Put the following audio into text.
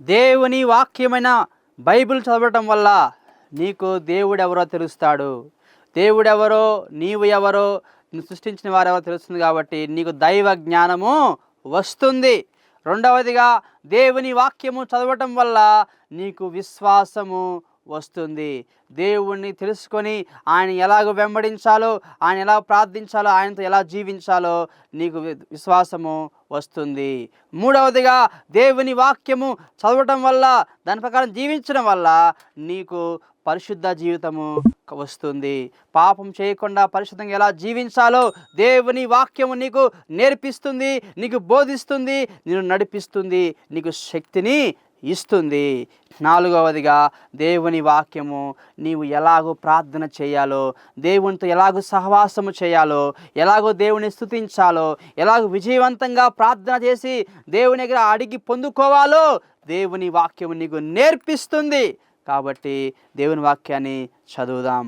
దేవుని వాక్యమైన బైబిల్ చదవటం వల్ల నీకు దేవుడెవరో తెలుస్తాడు. దేవుడెవరో, నీవు ఎవరో, నిన్ను సృష్టించిన వారెవరో తెలుస్తుంది కాబట్టి నీకు దైవ జ్ఞానము వస్తుంది. రెండవదిగా దేవుని వాక్యము చదవటం వల్ల నీకు విశ్వాసము వస్తుంది. దేవుణ్ణి తెలుసుకొని ఆయన ఎలాగ వెంబడించాలో, ఆయన ఎలా ప్రార్థించాలో, ఆయనతో ఎలా జీవించాలో నీకు విశ్వాసము వస్తుంది. మూడవదిగా దేవుని వాక్యము చదవటం వల్ల, దాని ప్రకారం జీవించడం వల్ల నీకు పరిశుద్ధ జీవితము వస్తుంది. పాపం చేయకుండా పరిశుద్ధంగా ఎలా జీవించాలో దేవుని వాక్యము నీకు నేర్పిస్తుంది, నీకు బోధిస్తుంది, నిన్ను నడిపిస్తుంది, నీకు శక్తిని ఇస్తుంది. నాలుగవదిగా దేవుని వాక్యము నీవు ఎలాగో ప్రార్థన చేయాలో, దేవునితో ఎలాగో సహవాసము చేయాలో, ఎలాగో దేవుని స్తుతించాలో, ఎలాగో విజయవంతంగా ప్రార్థన చేసి దేవుని దగ్గర అడిగి పొందుకోవాలో దేవుని వాక్యము నీకు నేర్పిస్తుంది. కాబట్టి దేవుని వాక్యాన్ని చదువుదాం.